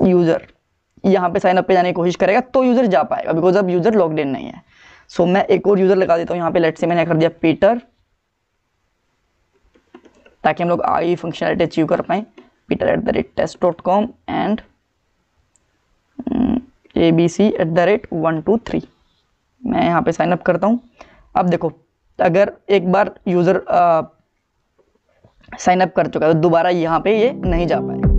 User यहाँ पे sign up पे जाने की कोशिश करेगा तो यूज़र जा पाएगा, बिकॉज अब यूज़र लॉग्ड इन नहीं है। सो मैं एक और यूज़र लगा देता हूँ यहाँ पे, लेट्स से मैंने कर दिया पीटर, ताकि हम लोग आगे फंक्शनलिटी अचीव कर पाएँ। peter@test.com and abc@123। मैं यहाँ पे साइन अप करता हूँ। अब देखो, अगर एक बार यूज़र साइन अप कर चुका है तो दोबारा यहाँ पे ये नहीं जा पाएगा।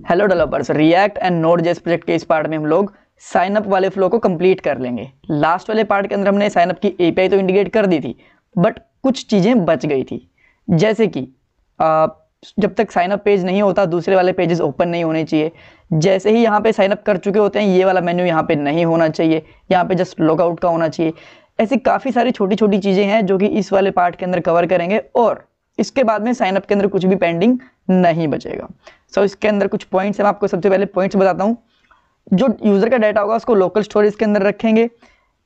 Hello developers, react and Node.js project के इस पार्ट में हम लोग साइन अप वाले फ्लो को कंप्लीट कर लेंगे। लास्ट वाले पार्ट के अंदर हमने साइन अप की एपीआई तो इंडिकेट कर दी थी, बट कुछ चीज़ें बच गई थी, जैसे कि जब तक साइन अप पेज नहीं होता दूसरे वाले पेजेस ओपन नहीं होने चाहिए। जैसे ही यहाँ पे साइन अप कर चुके होते हैं ये वाला मेन्यू यहाँ पे नहीं होना चाहिए, यहाँ पे जस्ट लॉगआउट का होना चाहिए। ऐसी काफ़ी सारी छोटी छोटी चीज़ें हैं जो कि इस वाले पार्ट के अंदर कवर करेंगे, और इसके बाद में साइन अप के अंदर कुछ भी पेंडिंग नहीं बचेगा। सो इसके अंदर कुछ पॉइंट्स हैं, मैं आपको सबसे पहले पॉइंट्स बताता हूँ। जो यूज़र का डाटा होगा उसको लोकल स्टोरेज के अंदर रखेंगे,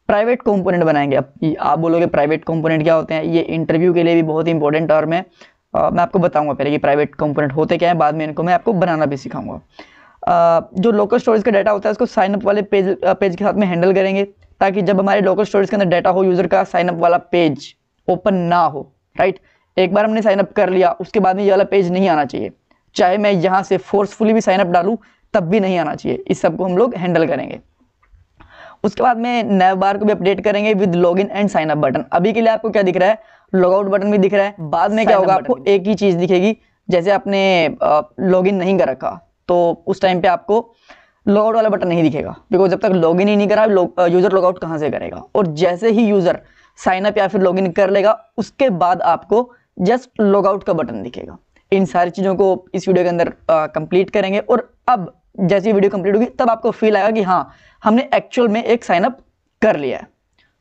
प्राइवेट कंपोनेंट बनाएंगे। अब आप बोलोगे प्राइवेट कंपोनेंट क्या होते हैं, ये इंटरव्यू के लिए भी बहुत इंपॉर्टेंट टर्म है। मैं आपको बताऊंगा पहले कि प्राइवेट कंपोनेंट होते क्या है, बाद में इनको मैं आपको बनाना भी सिखाऊंगा। जो लोकल स्टोरेज का डाटा होता है उसको साइन अप वाले पेज के साथ में हैंडल करेंगे, ताकि जब हमारे लोकल स्टोरेज के अंदर डाटा हो यूज़र का, साइन अप वाला पेज ओपन ना हो। राइट, एक बार हमने साइन अप कर लिया उसके बाद में ये वाला पेज नहीं आना चाहिए, चाहे मैं यहाँ से फोर्सफुली भी साइन अप डालूँ तब भी नहीं आना चाहिए। इस सब को हम लोग हैंडल करेंगे। उसके बाद में नैव बार को भी अपडेट करेंगे with login and sign up button. अभी के लिए आपको क्या दिख रहा है, लॉगआउट बटन भी दिख रहा है। बाद में क्या होगा, आपको एक ही चीज दिखेगी, जैसे आपने लॉगिन नहीं कर रखा तो उस टाइम पे आपको लॉगआउट वाला बटन नहीं दिखेगा, बिकॉज जब तक लॉगिन ही नहीं करा यूजर लॉगआउट कहाँ से करेगा। और जैसे ही यूजर साइन अप या फिर लॉगिन कर लेगा उसके बाद आपको जस्ट लॉगआउट का बटन दिखेगा। इन सारी चीज़ों को इस वीडियो के अंदर कंप्लीट करेंगे, और अब जैसी वीडियो कंप्लीट होगी तब आपको फील आएगा कि हाँ हमने एक्चुअल में एक साइन अप कर लिया है।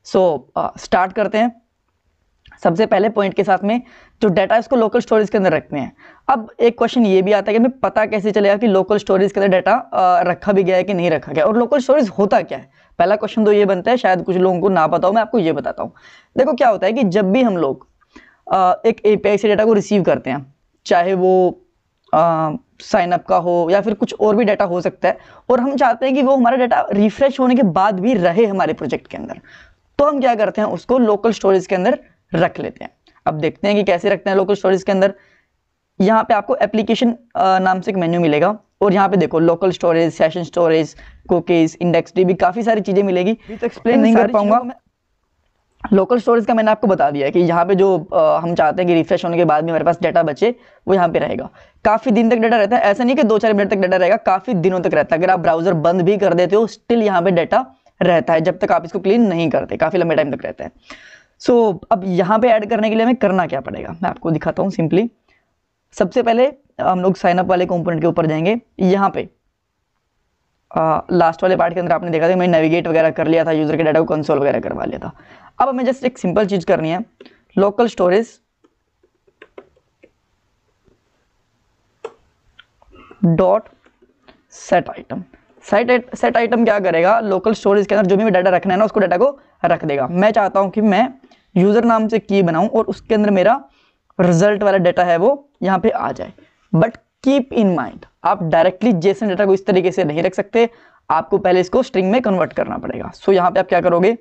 सो स्टार्ट करते हैं। सबसे पहले पॉइंट के साथ में जो डाटा है उसको लोकल स्टोरेज के अंदर रखते हैं। अब एक क्वेश्चन ये भी आता है कि हमें पता कैसे चलेगा कि लोकल स्टोरेज के अंदर डाटा रखा भी गया है कि नहीं रखा गया, और लोकल स्टोरेज होता क्या है। पहला क्वेश्चन तो ये बनता है, शायद कुछ लोगों को ना पता हो, मैं आपको ये बताता हूँ। देखो क्या होता है कि जब भी हम लोग एक एपीआई से डाटा को रिसीव करते हैं, चाहे वो साइन अप का हो या फिर कुछ और भी डाटा हो सकता है, और हम चाहते हैं कि वो हमारा डाटा रिफ्रेश होने के बाद भी रहे हमारे प्रोजेक्ट के अंदर, तो हम क्या करते हैं, उसको लोकल स्टोरेज के अंदर रख लेते हैं। अब देखते हैं कि कैसे रखते हैं लोकल स्टोरेज के अंदर। यहाँ पे आपको एप्लीकेशन नाम से एक मेन्यू मिलेगा, और यहाँ पे देखो local storage, session storage, cookies, index dB, काफी सारी चीजें मिलेगी। तो एक्सप्लेन नहीं कर पाऊंगा। लोकल स्टोरेज का मैंने आपको बता दिया है कि यहाँ पे जो हम चाहते हैं कि रिफ्रेश होने के बाद में हमारे पास डाटा बचे वो यहाँ पे रहेगा। काफी दिन तक डाटा रहता है, ऐसा नहीं कि 2-4 मिनट तक डाटा रहेगा, काफी दिनों तक रहता है। अगर आप ब्राउजर बंद भी कर देते हो स्टिल यहाँ पे डाटा रहता है, जब तक आप इसको क्लीन नहीं करते, काफी लंबे टाइम तक रहता है। सो अब यहाँ पे ऐड करने के लिए हमें करना क्या पड़ेगा, मैं आपको दिखाता हूँ सिंपली। सबसे पहले हम लोग साइनअप वाले कंपोनेंट के ऊपर जाएंगे। यहाँ पे लास्ट वाले पार्ट के अंदर आपने देखा था मैंने नेविगेट वगैरह कर लिया था, यूजर के डाटा को कंसोल वगैरह करवा लिया था। अब हमें जस्ट एक सिंपल चीज करनी है, local storage dot set item. Set item क्या करेगा, लोकल स्टोरेज के अंदर जो भी डाटा रखना है ना उसको डाटा को रख देगा। मैं चाहता हूं कि मैं यूजर नाम से की बनाऊं और उसके अंदर मेरा रिजल्ट वाला डाटा है वो यहाँ पे आ जाए। बट कीप इन माइंड, आप डायरेक्टली जेसन डाटा को इस तरीके से नहीं रख सकते, आपको पहले इसको स्ट्रिंग में कन्वर्ट करना पड़ेगा। सो यहाँ पे आप क्या करोगे,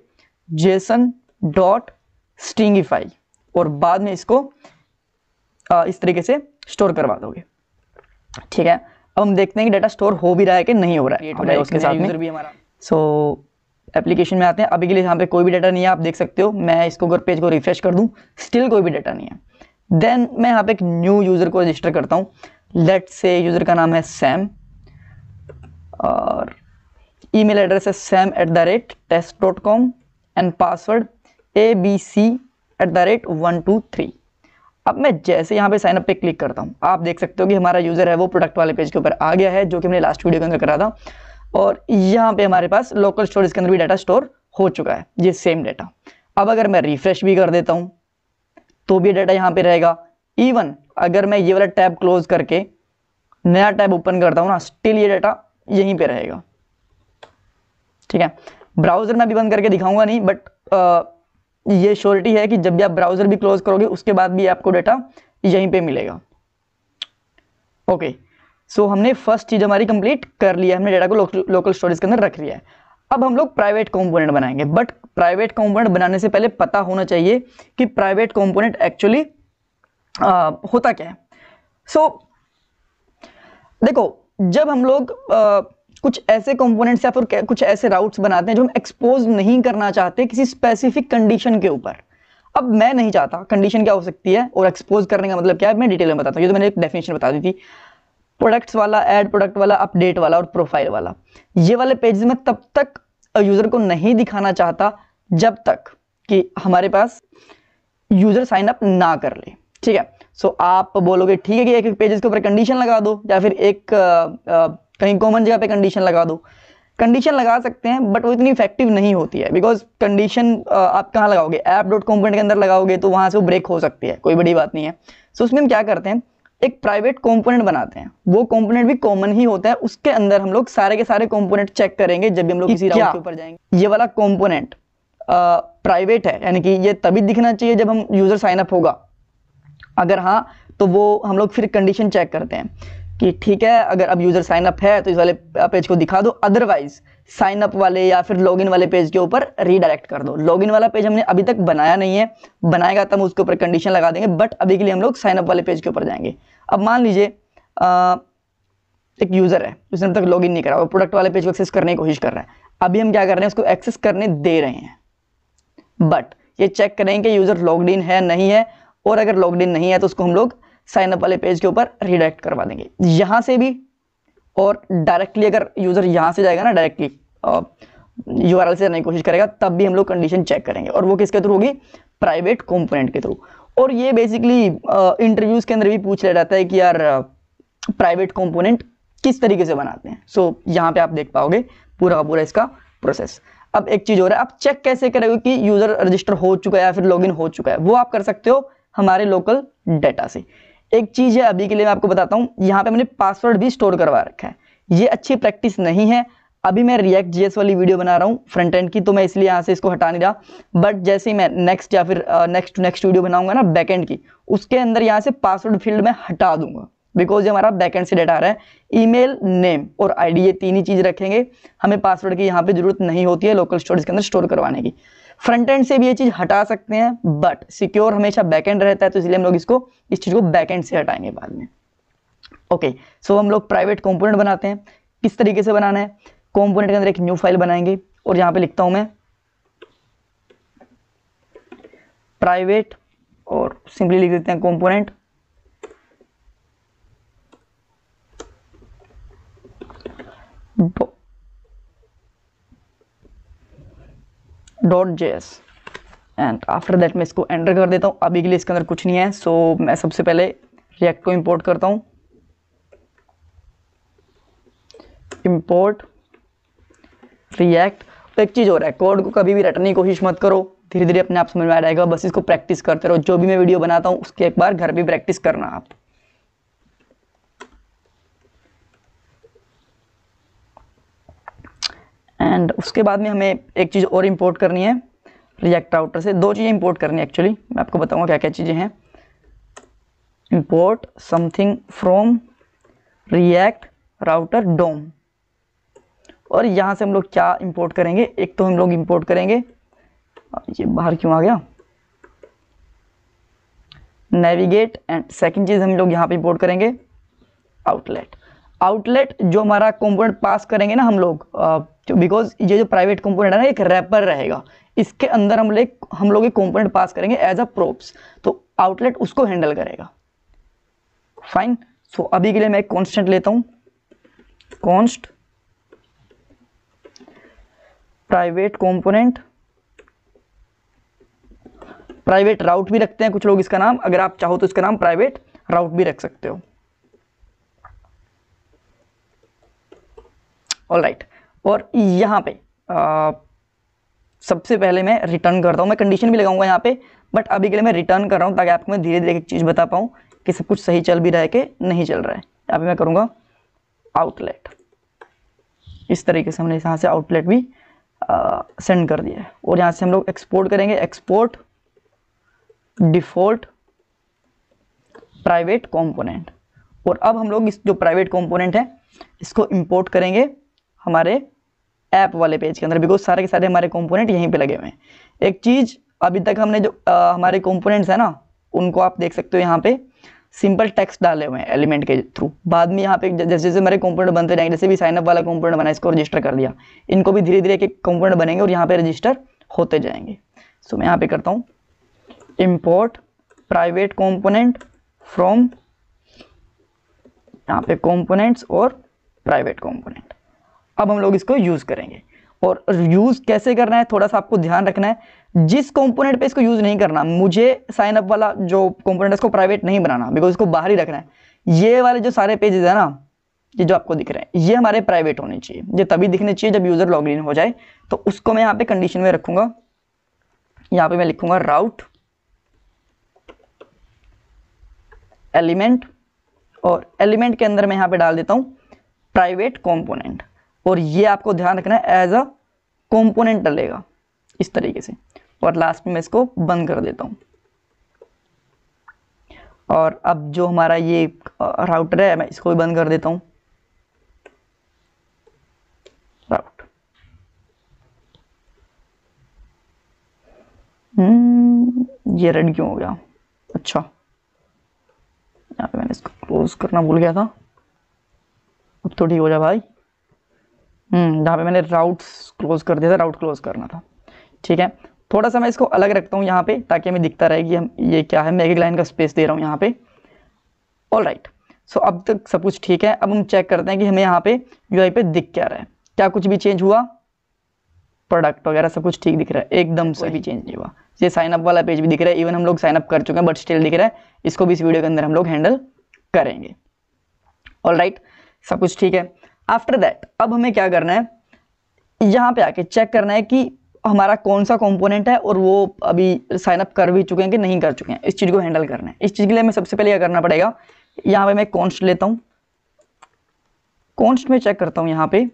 जेसन डॉट स्ट्रिंगिफाई, और बाद में इसको इस तरीके से स्टोर करवा दोगे। ठीक है, अब हम देखते हैं कि डाटा स्टोर हो भी रहा है कि नहीं हो रहा है उसके साथ में भी हमारा। सो एप्लीकेशन में आते हैं। अभी के लिए यहाँ पे कोई भी डाटा नहीं है, आप देख सकते हो। मैं इसको अगर पेज को रिफ्रेश कर दूं स्टिल कोई भी डाटा नहीं है। देन मैं यहाँ पे एक न्यू यूजर को रजिस्टर करता हूँ। लेट्स से यूजर का नाम है सैम और ईमेल एड्रेस है sam@test.com एंड पासवर्ड abc@123। अब मैं जैसे यहाँ पे साइन अप पे क्लिक करता हूँ, आप देख सकते हो कि हमारा यूजर है वो प्रोडक्ट वाले पेज के ऊपर आ गया है, जो कि हमने लास्ट वीडियो के अंदर करा था। और यहाँ पे हमारे पास लोकल स्टोरेज के अंदर भी डाटा स्टोर हो चुका है, ये सेम डाटा। अब अगर मैं रिफ्रेश भी कर देता हूँ तो भी डाटा यहाँ पे रहेगा। इवन अगर मैं ये वाला टैब क्लोज करके नया टैब ओपन करता हूँ ना, स्टिल ये डाटा यहीं पे रहेगा। ठीक है, ब्राउजर में भी बंद करके दिखाऊंगा नहीं, बट ये श्योरिटी है कि जब भी आप ब्राउजर भी क्लोज करोगे उसके बाद भी आपको डेटा यहीं पे मिलेगा। ओके, सो हमने फर्स्ट चीज हमारी कंप्लीट कर लिया, हमने डेटा को लोकल स्टोरेज के अंदर रख लिया है। अब हम लोग प्राइवेट कंपोनेंट बनाएंगे, बट प्राइवेट कंपोनेंट बनाने से पहले पता होना चाहिए कि प्राइवेट कंपोनेंट एक्चुअली होता क्या है। सो देखो, जब हम लोग कुछ ऐसे कंपोनेंट्स या फिर कुछ ऐसे राउट्स बनाते हैं जो हम एक्सपोज नहीं करना चाहते किसी स्पेसिफिक कंडीशन के ऊपर। अब मैं नहीं चाहता, कंडीशन क्या हो सकती है और एक्सपोज करने का मतलब क्या है, मैं डिटेल में बताता हूँ। ये तो मैंने एक डेफिनेशन बता दी थी, प्रोडक्ट्स वाला, ऐड प्रोडक्ट वाला, अपडेट वाला और प्रोफाइल वाला। ये वाले पेजेस में तब तक यूजर को नहीं दिखाना चाहता जब तक कि हमारे पास यूजर साइन अप ना कर ले। ठीक है, सो आप बोलोगे ठीक है कि एक एक पेजेस के ऊपर कंडीशन लगा दो या फिर एक कहीं कॉमन जगह पे कंडीशन लगा दो। कंडीशन लगा सकते हैं बट वो इतनी इफेक्टिव नहीं होती है, बिकॉज कंडीशन आप कहाँ लगाओगे, ऐप डॉट कंपोनेंट के अंदर लगाओगे तो वहां से वो ब्रेक हो सकती है, कोई बड़ी बात नहीं है। सो उसमें हम क्या करते हैं, एक प्राइवेट कंपोनेंट बनाते हैं, वो कंपोनेंट भी कॉमन ही होता है, उसके अंदर हम लोग सारे के सारे कंपोनेंट चेक करेंगे जब भी हम लोग किसी राउट के ऊपर जाएंगे। ये वाला कंपोनेंट प्राइवेट है, यानी कि ये तभी दिखना चाहिए जब हम यूजर साइन अप होगा। अगर हाँ तो वो हम लोग फिर कंडीशन चेक करते हैं कि ठीक है, अगर अब यूजर साइन अप है तो इस वाले पेज को दिखा दो, अदरवाइज साइन अप वाले या फिर लॉगिन वाले पेज के ऊपर रीडायरेक्ट कर दो। लॉगिन वाला पेज हमने अभी तक बनाया नहीं है, बनाएगा तब उसके ऊपर कंडीशन लगा देंगे, बट अभी के लिए हम लोग साइन अप वाले पेज के ऊपर जाएंगे। अब मान लीजिए एक यूजर है, उसने अब तक लॉगिन नहीं करा, वो प्रोडक्ट वाले पेज को एक्सेस करने की कोशिश कर रहा है। अभी हम क्या कर रहे हैं, उसको एक्सेस करने दे रहे हैं, बट ये चेक करेंगे कि यूजर लॉग्ड इन है नहीं है, और अगर लॉग्ड इन नहीं है तो उसको हम लोग साइन अप वाले पेज के ऊपर रीडायरेक्ट करवा देंगे यहां से भी। और डायरेक्टली अगर यूजर यहां से जाएगा ना, डायरेक्टली यूआरएल से जाने की कोशिश करेगा, तब भी हम लोग कंडीशन चेक करेंगे, और वो किसके थ्रू होगी, प्राइवेट कंपोनेंट के थ्रू। और ये बेसिकली इंटरव्यूज के अंदर भी पूछ लिया जाता है कि यार प्राइवेट कंपोनेंट किस तरीके से बनाते हैं। सो यहाँ पे आप देख पाओगे पूरा का पूरा इसका प्रोसेस। अब एक चीज हो रहा है, आप चेक कैसे करोगे कि यूजर रजिस्टर हो चुका है या फिर लॉगिन हो चुका है, वो आप कर सकते हो हमारे लोकल डेटा से। एक चीज है अभी के लिए मैं आपको बताता हूँ, यहाँ पे मैंने पासवर्ड भी स्टोर करवा रखा है। ये अच्छी प्रैक्टिस नहीं है। अभी मैं रिएक्ट जेएस वाली वीडियो बना रहा हूँ फ्रंट एंड की, तो मैं इसलिए यहाँ से इसको हटा नहीं रहा, बट जैसे ही मैं नेक्स्ट या फिर नेक्स्ट वीडियो बनाऊंगा ना बैक एंड की, उसके अंदर यहाँ से पासवर्ड फील्ड में हटा दूंगा, बिकॉज ये हमारा बैक एंड से डेटा आ रहा है। ईमेल, नेम और आईडी, ये तीन ही चीज रखेंगे, हमें पासवर्ड की यहाँ पे जरूरत नहीं होती है लोकल स्टोरेज के अंदर स्टोर करवाने की। फ्रंट एंड से भी ये चीज हटा सकते हैं, बट सिक्योर हमेशा बैक एंड रहता है, तो इसलिए हम लोग इस चीज को बैक एंड से हटाएंगे बाद में। ओके, सो हम लोग प्राइवेट कंपोनेंट बनाते हैं। किस तरीके से बनाना है, कंपोनेंट के अंदर एक न्यू फाइल बनाएंगे, और यहां पे लिखता हूं मैं प्राइवेट, और सिंपली लिख देते हैं component .js and after that मैं इसको एंटर कर देता हूं। अभी के लिए इसके अंदर कुछ नहीं है, सो मैं सबसे पहले रिएक्ट को इंपोर्ट करता हूं। Import react. तो एक चीज हो रहा है, कोड को कभी भी रटने की कोशिश मत करो, धीरे धीरे अपने आप समझ में आ जाएगा, बस इसको प्रैक्टिस करते रहो। जो भी मैं वीडियो बनाता हूं उसके एक बार घर भी प्रैक्टिस करना आप। एंड उसके बाद में हमें एक चीज और इंपोर्ट करनी है रिएक्ट राउटर से। दो चीजें इंपोर्ट करनी है एक्चुअली, मैं आपको बताऊंगा क्या क्या चीजें हैं। Import something from React Router DOM, और यहां से हम लोग क्या इंपोर्ट करेंगे, एक तो हम लोग इंपोर्ट करेंगे, ये बाहर क्यों आ गया, नेविगेट, एंड सेकंड चीज हम लोग यहां पे इंपोर्ट करेंगे आउटलेट। आउटलेट जो हमारा कंपोनेंट पास करेंगे ना हम लोग, बिकॉज ये जो प्राइवेट कंपोनेंट है ना एक रैपर रहेगा, इसके अंदर हम लोग एक कंपोनेंट पास करेंगे एज अ प्रोप्स, तो आउटलेट उसको हैंडल करेगा। फाइन, सो अभी के लिए मैं एक कांस्टेंट लेता हूं, कॉन्स्ट प्राइवेट कंपोनेंट, प्राइवेट राउट भी रखते हैं कुछ लोग इसका नाम, अगर आप चाहो तो इसका नाम प्राइवेट राउट भी रख सकते हो। ऑलराइट, और यहाँ पे सबसे पहले मैं रिटर्न करता हूँ, मैं कंडीशन भी लगाऊंगा यहाँ पे, बट अभी के लिए मैं रिटर्न कर रहा हूँ ताकि आपको मैं धीरे धीरे एक चीज़ बता पाऊँ कि सब कुछ सही चल भी रहा है कि नहीं चल रहा है। यहाँ पे मैं करूँगा आउटलेट, इस तरीके से हमने यहाँ से आउटलेट भी सेंड कर दिया है। और यहाँ से हम लोग एक्सपोर्ट करेंगे, एक्सपोर्ट डिफॉल्ट प्राइवेट कंपोनेंट। और अब हम लोग इस जो प्राइवेट कंपोनेंट है इसको इंपोर्ट करेंगे हमारे ऐप वाले पेज के अंदर, बिकॉज सारे के सारे हमारे कंपोनेंट यहीं पे लगे हुए हैं। एक चीज़ अभी तक हमने जो हमारे कंपोनेंट्स है ना उनको आप देख सकते हो यहाँ पे सिंपल टेक्स्ट डाले हुए हैं एलिमेंट के थ्रू। बाद में यहाँ पे जैसे जैसे हमारे कंपोनेंट बनते जाएंगे, जैसे भी साइनअप वाला कंपोनेंट बना इसको रजिस्टर कर दिया, इनको भी धीरे धीरे एक कंपोनेंट बनेंगे और यहाँ पे रजिस्टर होते जाएंगे। सो मैं यहाँ पे करता हूँ इम्पोर्ट प्राइवेट कंपोनेंट फ्रॉम यहाँ पे कंपोनेंट्स और प्राइवेट कंपोनेंट। अब हम लोग इसको यूज करेंगे। और यूज कैसे करना है थोड़ा सा आपको ध्यान रखना है, जिस कंपोनेंट पे इसको यूज नहीं करना, मुझे साइन अप वाला जो कंपोनेंट है इसको प्राइवेट नहीं बनाना, बिकॉज इसको बाहर ही रखना है। ये वाले जो सारे पेजेस है ना, ये जो आपको दिख रहे हैं ये हमारे प्राइवेट होने चाहिए। ये तभी दिखने चाहिए जब यूजर लॉग इन हो जाए। तो उसको मैं यहाँ पे कंडीशन में रखूंगा, यहाँ पे मैं लिखूंगा राउट एलिमेंट, और एलिमेंट के अंदर मैं यहाँ पे डाल देता हूँ प्राइवेट कंपोनेंट। और ये आपको ध्यान रखना है एज अ कंपोनेंट डलेगा इस तरीके से। और लास्ट में मैं इसको बंद कर देता हूँ। और अब जो हमारा ये राउटर है मैं इसको भी बंद कर देता हूँ। राउट ये रेड क्यों हो गया? अच्छा, यहाँ पे मैंने इसको क्लोज करना भूल गया था। अब तो ठीक हो जा भाई। जहाँ पे मैंने राउट्स क्लोज कर दिया था, राउट क्लोज करना था। ठीक है, थोड़ा सा मैं इसको अलग रखता हूँ यहाँ पे ताकि हमें दिखता रहे कि हम ये क्या है। मैं एक लाइन का स्पेस दे रहा हूँ यहाँ पे। ऑल राइट, सो अब तक सब कुछ ठीक है। अब हम चेक करते हैं कि हमें यहाँ पे यूआई पे दिख क्या रहा है, क्या कुछ भी चेंज हुआ? प्रोडक्ट वगैरह सब कुछ ठीक दिख रहा है, एकदम से भी चेंज नहीं हुआ। ये साइन अप वाला पेज भी दिख रहा है, इवन हम लोग साइन अप कर चुके हैं बट स्टिल दिख रहा है। इसको भी इस वीडियो के अंदर हम लोग हैंडल करेंगे। ऑल राइट, सब कुछ ठीक है। आफ्टर दैट अब हमें क्या करना है, यहाँ पे आके चेक करना है कि हमारा कौन सा कंपोनेंट है और वो अभी साइन अप कर भी चुके हैं कि नहीं कर चुके हैं। इस चीज़ को हैंडल करना है। इस चीज़ के लिए मैं सबसे पहले क्या करना पड़ेगा, यहाँ पे मैं कॉन्स्ट लेता हूँ। कॉन्स्ट में चेक करता हूँ यहाँ पे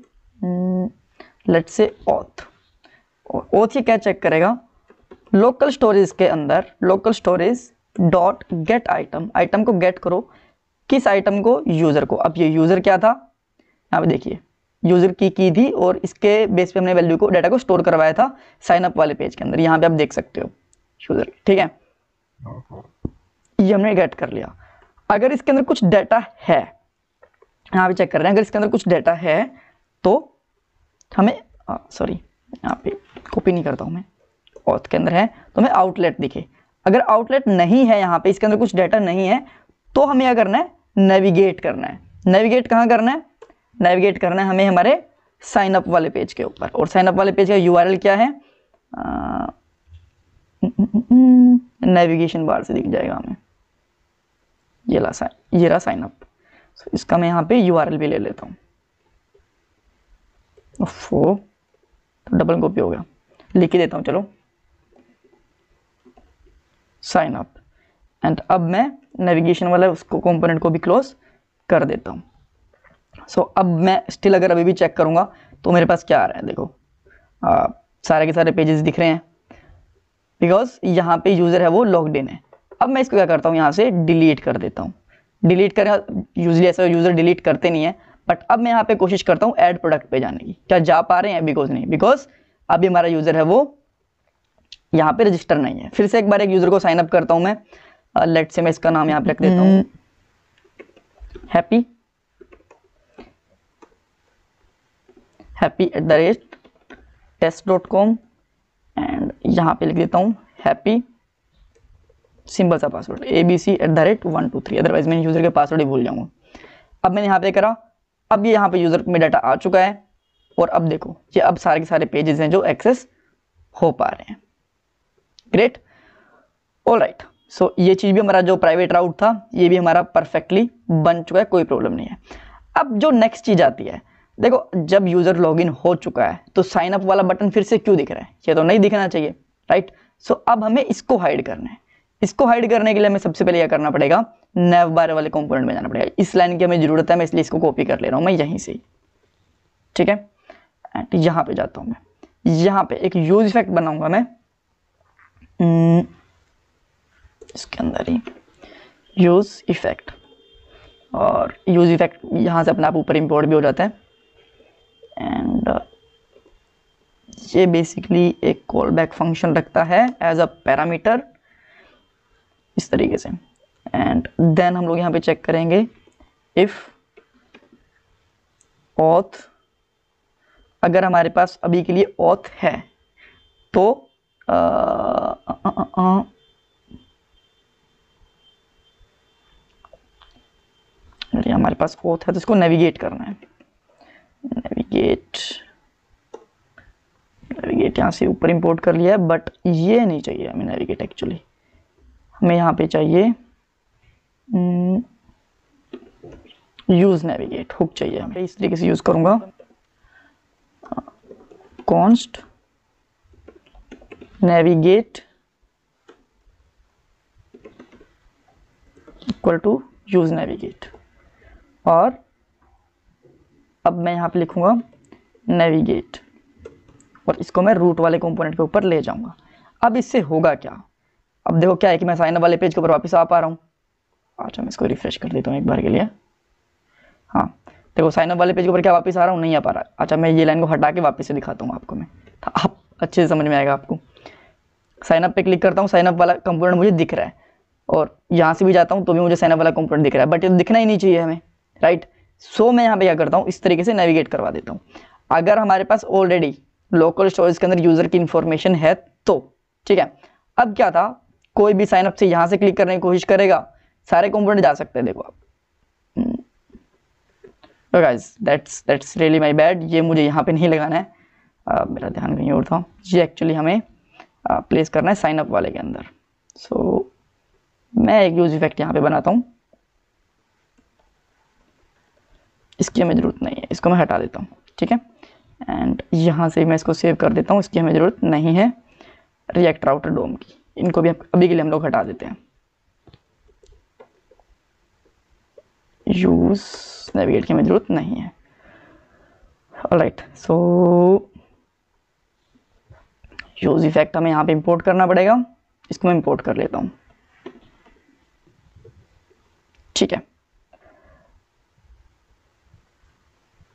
लेट्स से ऑथ। और ऑथ ये क्या चेक करेगा, लोकल स्टोरेज के अंदर local storage dot gate item, item को गेट करो। किस आइटम को? यूज़र को। अब ये यूज़र क्या था, यहाँ पे देखिए यूज़र की थी और इसके बेस पे हमने वैल्यू को डाटा को स्टोर करवाया था साइन अप वाले पेज के अंदर। यहाँ पे आप देख सकते हो यूज़र, ठीक है, ये हमने गेट कर लिया। अगर इसके अंदर कुछ डाटा है, यहाँ पे चेक कर रहे हैं, अगर इसके अंदर कुछ डाटा है तो हमें सॉरी यहाँ पे कॉपी नहीं करता हूँ मैं, ऑथ के अंदर है तो हमें आउटलेट दिखे। अगर आउटलेट नहीं है, यहाँ पे इसके अंदर कुछ डाटा नहीं है, तो हमें क्या करना है, नेविगेट करना है। नेविगेट कहाँ करना है? नेविगेट करना है हमें हमारे साइन अप वाले पेज के ऊपर। और साइन अप वाले पेज का यूआरएल क्या है, नेविगेशन बार से दिख जाएगा हमें, ये रहा साइन अप। so, इसका मैं यहाँ पे यूआरएल भी ले लेता हूँ। तो डबल कॉपी हो गया, लिख ही देता हूँ चलो, साइन अप। एंड अब मैं नेविगेशन वाला उसको कंपोनेंट को भी क्लोज कर देता हूँ। सो अब मैं स्टिल अगर अभी भी चेक करूँगा तो मेरे पास क्या आ रहा है, देखो सारे के सारे पेजेस दिख रहे हैं बिकॉज यहाँ पे यूज़र है वो लॉग्ड इन है। अब मैं इसको क्या करता हूँ, यहाँ से डिलीट कर देता हूँ। डिलीट करें, यूजली ऐसा यूज़र डिलीट करते नहीं है, बट अब मैं यहाँ पे कोशिश करता हूँ ऐड प्रोडक्ट पे जाने की। क्या जा पा रहे हैं? बिकॉज नहीं, बिकॉज अभी हमारा यूज़र है वो यहाँ पे रजिस्टर नहीं है। फिर से एक बार एक यूज़र को साइन अप करता हूँ मैं, लेट से मैं इसका नाम यहाँ पे रख देता हूँ हैप्पी happy@test.com एंड यहाँ पे लिख देता हूँ हैप्पी सिंपल सा पासवर्ड abc@123, अदरवाइज मैं यूज़र के पासवर्ड ही भूल जाऊँगा। अब मैंने यहाँ पे करा, अब ये यहाँ पे यूज़र में डाटा आ चुका है और अब देखो ये अब सारे के सारे पेजेस हैं जो एक्सेस हो पा रहे हैं। Great, all right. सो ये चीज़ भी हमारा जो प्राइवेट राउट था ये भी हमारा परफेक्टली बन चुका है, कोई प्रॉब्लम नहीं है। अब जो नेक्स्ट चीज़ आती है, देखो जब यूज़र लॉगिन हो चुका है तो साइन अप वाला बटन फिर से क्यों दिख रहा है? ये तो नहीं दिखना चाहिए, राइट। सो अब हमें इसको हाइड करना है। इसको हाइड करने के लिए हमें सबसे पहले क्या करना पड़ेगा, नेव बार वाले कंपोनेंट में जाना पड़ेगा। इस लाइन की हमें जरूरत है, मैं इसलिए इसको कॉपी कर ले रहा हूँ मैं यहीं से, ठीक है। एंड यहाँ पे जाता हूँ मैं, यहाँ पे एक यूज इफेक्ट बनाऊंगा मैं, इसके अंदर ही यूज इफेक्ट, और यूज इफेक्ट यहाँ से अपने आप ऊपर इंपोर्ट भी हो जाता है। एंड ये बेसिकली एक कॉल बैक फंक्शन रखता है एज अ पैरामीटर इस तरीके से। एंड देन हम लोग यहाँ पे चेक करेंगे इफ ऑथ, अगर हमारे पास अभी के लिए ऑथ है तो हमारे पास ऑथ है तो इसको नेविगेट करना है। नेविगेट यहाँ से ऊपर इंपोर्ट कर लिया है, बट ये नहीं चाहिए हमें नेविगेट। एक्चुअली हमें यहाँ पे चाहिए यूज नेविगेट, हुक चाहिए हमें। इस तरीके से यूज करूंगा, const navigate equal to use navigate, और अब मैं यहाँ पे लिखूंगा नेविगेट, और इसको मैं रूट वाले कंपोनेंट के ऊपर ले जाऊंगा। अब इससे होगा क्या, अब देखो क्या है कि मैं साइन अप वाले पेज के ऊपर वापस आ पा रहा हूँ। अच्छा मैं इसको रिफ्रेश कर देता हूँ एक बार के लिए। हाँ देखो साइन अप वाले पेज के ऊपर क्या वापस आ रहा हूँ, नहीं आ पा रहा। अच्छा मैं ये लाइन को हटा के वापस से दिखाता हूँ आपको मैं, आप अच्छे से समझ में आएगा आपको। साइन अप पे क्लिक करता हूँ, साइन अप वाला कंपोनेंट मुझे दिख रहा है, और यहाँ से भी जाता हूँ तो भी मुझे साइन अप वाला कंपोनेंट दिख रहा है, बट ये दिखना ही नहीं चाहिए हमें, राइट। सो मैं यहाँ पे क्या करता हूँ, इस तरीके से नेविगेट करवा देता हूँ। अगर हमारे पास ऑलरेडी लोकल स्टोरेज के अंदर यूजर की इंफॉर्मेशन है तो ठीक है। अब क्या था, कोई भी साइन अप से यहाँ से क्लिक करने की कोशिश करेगा, सारे कंपोनेंट जा सकते हैं। देखो आप, guys that's really my bad, ये मुझे यहाँ पे नहीं लगाना है, मेरा ध्यान कहीं और था। ये एक्चुअली हमें प्लेस करना है साइन अप वाले के अंदर। सो मैं एक यूज इफेक्ट यहाँ पे बनाता हूँ, इसकी हमें ज़रूरत नहीं है, इसको मैं हटा देता हूँ, ठीक है। एंड यहाँ से मैं इसको सेव कर देता हूँ, इसकी हमें ज़रूरत नहीं है। रिएक्ट राउटर डोम की, इनको भी अभी के लिए हम लोग हटा देते हैं। यूज नेविगेट की हमें ज़रूरत नहीं है। ऑलराइट, सो यूज इफेक्ट हमें यहाँ पे इंपोर्ट करना पड़ेगा, इसको मैं इंपोर्ट कर लेता हूँ, ठीक है।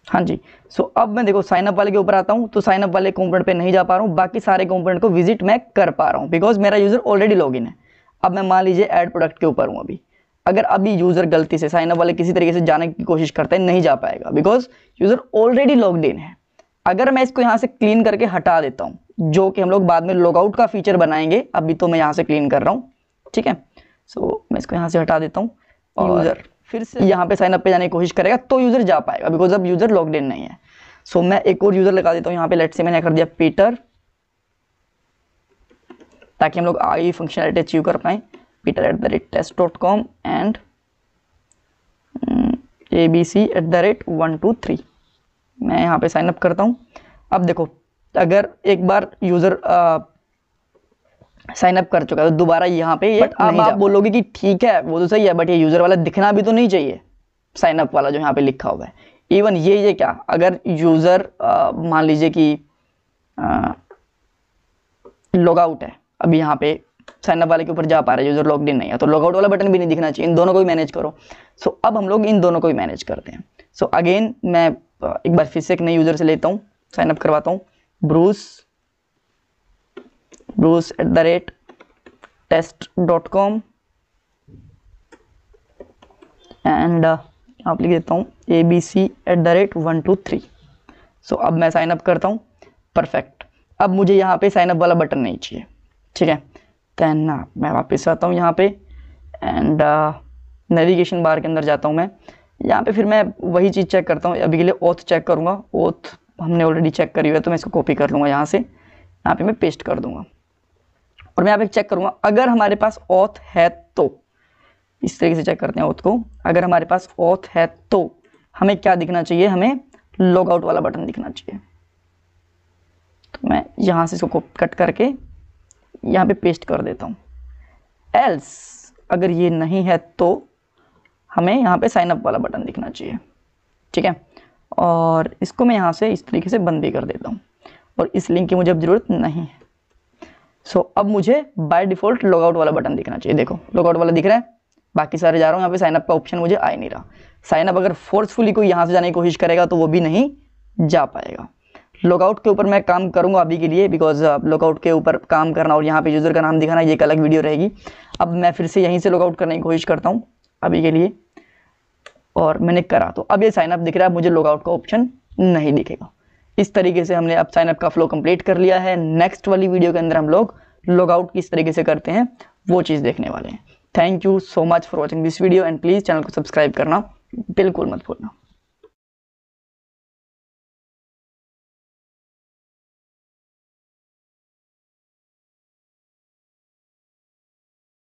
हाँ जी, सो अब मैं देखो साइन अप वाले के ऊपर आता हूँ, तो साइन अप वाले कंपोनेंट पे नहीं जा पा रहा हूँ, बाकी सारे कंपोनेंट को विजिट मैं कर पा रहा हूँ बिकॉज मेरा यूजर ऑलरेडी लॉगिन है। अब मैं मान लीजिए ऐड प्रोडक्ट के ऊपर हूँ अभी, अगर अभी यूजर गलती से साइन अप वाले किसी तरीके से जाने की कोशिश करता है, नहीं जा पाएगा because user already logged in है। अगर मैं इसको यहाँ से क्लीन करके हटा देता हूँ, जो कि हम लोग बाद में लॉग आउट का फीचर बनाएंगे, अभी तो मैं यहाँ से क्लीन कर रहा हूँ, ठीक है। सो मैं इसको यहाँ से हटा देता हूँ, यूजर फिर से यहाँ पे साइन अप पे जाने की कोशिश करेगा तो यूजर जा पाएगा बिकॉज अब यूजर लॉग्ड इन नहीं है। सो मैं एक और यूजर लगा देता हूँ यहाँ पे, लेट्स से मैंने कर दिया पीटर, ताकि हम लोग आगे फंक्शनलिटी अचीव कर पाए। peter@test.com एंड abc@123 मैं यहाँ पे साइन अप करता हूँ। अब देखो अगर एक बार यूजर साइन अप कर चुका है तो दोबारा यहाँ पे ये अब आप बोलोगे कि ठीक है वो तो सही है, बट ये यूजर वाला दिखना भी तो नहीं चाहिए, साइन अप वाला जो यहाँ पे लिखा हुआ है। इवन ये क्या, अगर यूजर मान लीजिए कि लॉग आउट है, अभी यहाँ पे साइन अप वाले के ऊपर जा पा रहा है, यूजर लॉग्ड इन नहीं है, तो लॉग आउट वाला बटन भी नहीं दिखना चाहिए। इन दोनों को भी मैनेज करो। सो अब हम लोग इन दोनों को भी मैनेज करते हैं। सो अगेन मैं एक बार फिर से एक नए यूजर से लेता हूँ, साइन अप करवाता हूँ, bruce@test.com एंड आप लिख देता हूँ abc@123। सो अब मैं साइन अप करता हूँ, परफेक्ट। अब मुझे यहाँ पे साइन अप वाला बटन नहीं चाहिए, ठीक है। देन मैं वापस आता हूँ यहाँ पे एंड नेविगेशन बार के अंदर जाता हूँ मैं, यहाँ पे फिर मैं वही चीज़ चेक करता हूँ। अभी के लिए ओथ चेक करूँगा, ओथ हमने ऑलरेडी चेक करी हुई है तो मैं इसको कॉपी कर लूँगा, यहाँ से यहाँ पे मैं पेस्ट कर दूँगा और मैं यहाँ पे चेक करूँगा अगर हमारे पास ऑथ है तो, इस तरीके से चेक करते हैं ऑथ को। अगर हमारे पास ऑथ है तो हमें क्या दिखना चाहिए, हमें लॉग आउट वाला बटन दिखना चाहिए। तो मैं यहाँ से इसको कट करके यहाँ पे पेस्ट कर देता हूँ। एल्स अगर ये नहीं है तो हमें यहाँ पे साइन अप वाला बटन दिखना चाहिए, ठीक है। और इसको मैं यहाँ से इस तरीके से बंद भी कर देता हूँ। और इस लिंक की मुझे अब ज़रूरत नहीं है। सो अब मुझे बाय डिफ़ॉल्ट लॉगआउट वाला बटन दिखना चाहिए। देखो लॉगआउट वाला दिख रहा है, बाकी सारे जा रहा हूँ, यहाँ पे साइनअप का ऑप्शन मुझे आ ही नहीं रहा। साइनअप अगर फोर्सफुली कोई यहाँ से जाने की कोशिश करेगा तो वो भी नहीं जा पाएगा। लॉगआउट के ऊपर मैं काम करूंगा अभी के लिए, बिकॉज लॉगआउट के ऊपर काम करना और यहाँ पे यूज़र का नाम दिखाना ये एक अलग वीडियो रहेगी। अब मैं फिर से यहीं से लॉगआउट करने की कोशिश करता हूँ अभी के लिए, और मैंने करा तो अब ये साइनअप दिख रहा है, मुझे लॉगआउट का ऑप्शन नहीं दिखेगा। इस तरीके से हमने अब साइनअप का फ्लो कंप्लीट कर लिया है। नेक्स्ट वाली वीडियो के अंदर हम लोग लॉगआउट किस तरीके से करते हैं वो चीज़ देखने वाले हैं। Thank you so much for watching this video and please channel को सब्सक्राइब करना बिल्कुल मत भूलना।